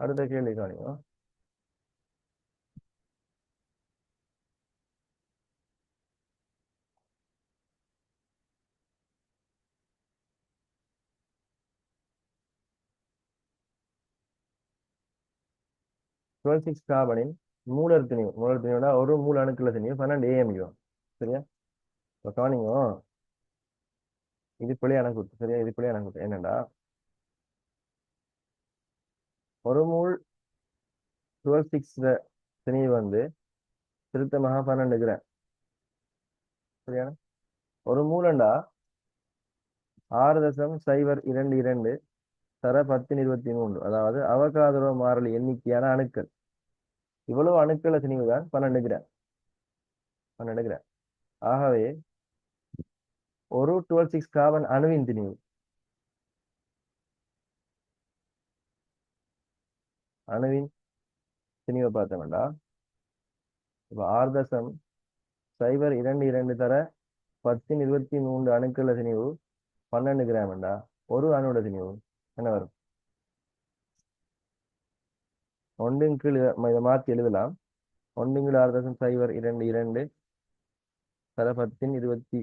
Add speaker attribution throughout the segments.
Speaker 1: அடுத்த கேள்வி காணிங்க. Twelve six கார்பனின் மூலர் திணிவு, மூலர் திணிவுனா ஒரு மூல அணுக்கள திணிவு 12 ஏஎம்யூ. சரியா? இப்போ காணிங்க, இது பிழையான கூட்டு. சரியா? இது பிழையான கூட்டு. என்னடா, ஒரு மூல் டுவெல் சிக்ஸ் திணிவு வந்து திருத்தமாக 12 கிராம். சரியா? ஒரு மூலண்டா 6.022 தர 1023, அதாவது அவகாதரோ மாறிலி எண்ணிக்கையான அணுக்கள். இவ்வளவு அணுக்கள திணிவு தான் 12 கிராம். 12 கிராம். ஆகவே ஒரு டுவெல் சிக்ஸ் கார்பன் அணுவின் திணிவு, அணுவின் திணிவை பார்த்தோம்டா, இப்போ 6.022 தர 1023 அணுக்கள திணிவு 12 கிராம்டா. ஒரு அணுவோட திணிவு என்ன வரும்? ஒன்றின் கீழ் இதை மாற்றி எழுதலாம். ஒன்றின் கீழ் 6.022 தர 1023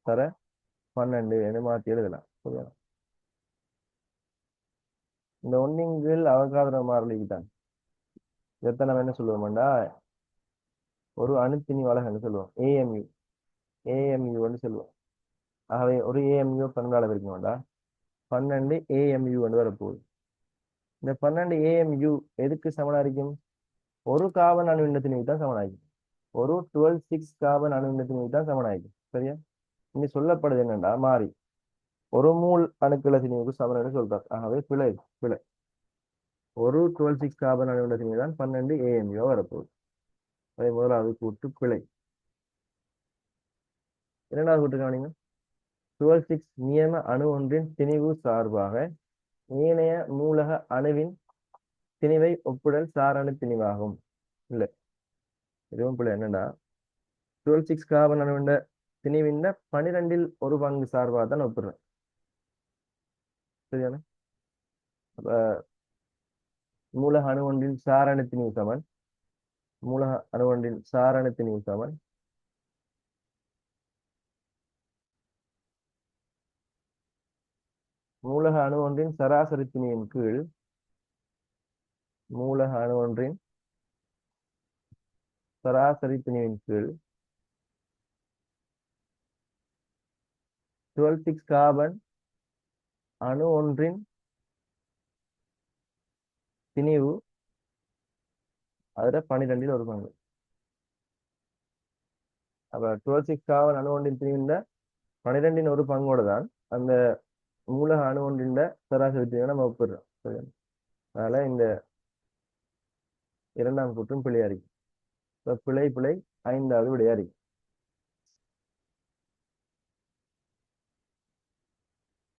Speaker 1: தர 12 என்று மாற்றி எழுதலாம். புரியுதா? இந்த ஒன்றின் கீழ் அவகாதரோ மாறிலிக்கு தான் இதைத்தான் நம்ம என்ன சொல்லுவோம்டா, ஒரு அணுத்திணி வலகன்னு சொல்லுவோம். ஏஎம்யூ, ஏஎம்யூன்னு சொல்லுவோம். ஆகவே ஒரு ஏஎம்யூ 12 இருக்கணும்டா, 12 ஏஎம்யூ என்று வரப்போகுது. இந்த 12 ஏஎம்யூ எதுக்கு சமனா இருக்கும்? ஒரு கார்பன் அணுவின் திணிவுக்கு தான் சமனாயிருக்கும். ஒரு டுவெல் சிக்ஸ் கார்பன் அணுவின் திணிவுக்கு தான் சமனாயிருக்கும். சரியா? இங்க சொல்லப்படுது என்னண்டா, மாறி ஒரு மூல் அணுக்கள திணிவுக்கு சமன்னு சொல்றாரு. ஆகவே பிழை, பிழை. ஒரு டுவெல் சிக்ஸ் கார்பன் அணுவின் திணிவு தான் 12 ஏஎம்யூ வரப்போகுது. அதே முதலாவது கூட்டு பிழை. இரண்டாவது கூட்டு கவனிங்க. டுவெல் சிக்ஸ் நியம அணு ஒன்றின் திணிவு சார்பாக ஏனைய மூலக அணுவின் திணிவை ஒப்புடல் சாரணு திணிவாகும். இல்லை, இதுவும் பிள்ளை. என்னன்னா, டுவெல் சிக்ஸ் கார்பன் அணுவின் திணிவின் 12 ஒரு பங்கு சார்பாக தான் ஒப்புடுறேன். சரியான? அப்ப மூலக அணு ஒன்றின் சாரணு திணிவு சமன், மூலக அணு ஒன்றின் சாரணு திணிவு சமன் மூலக அணு ஒன்றின் சராசரி திணிவின் கீழ் மூலக அணு ஒன்றின் சராசரி திணிவின் கீழ் 12 கார்பன் அணு ஒன்றின் திணிவு அதுல 12 ஒரு பங்கு. அப்ப 12 கார்பன் அணு ஒன்றின் திணிவின் 12 ஒரு பங்கோட தான் அந்த மூலக அணு ஒன்றின் சராசரி திணிவை நம்ம ஒப்பிடுறோம். அதனால இந்த இரண்டாம் கூற்றும் பிழையா இருக்கு. பிழை பிழை 5வது விடையா இருக்கு.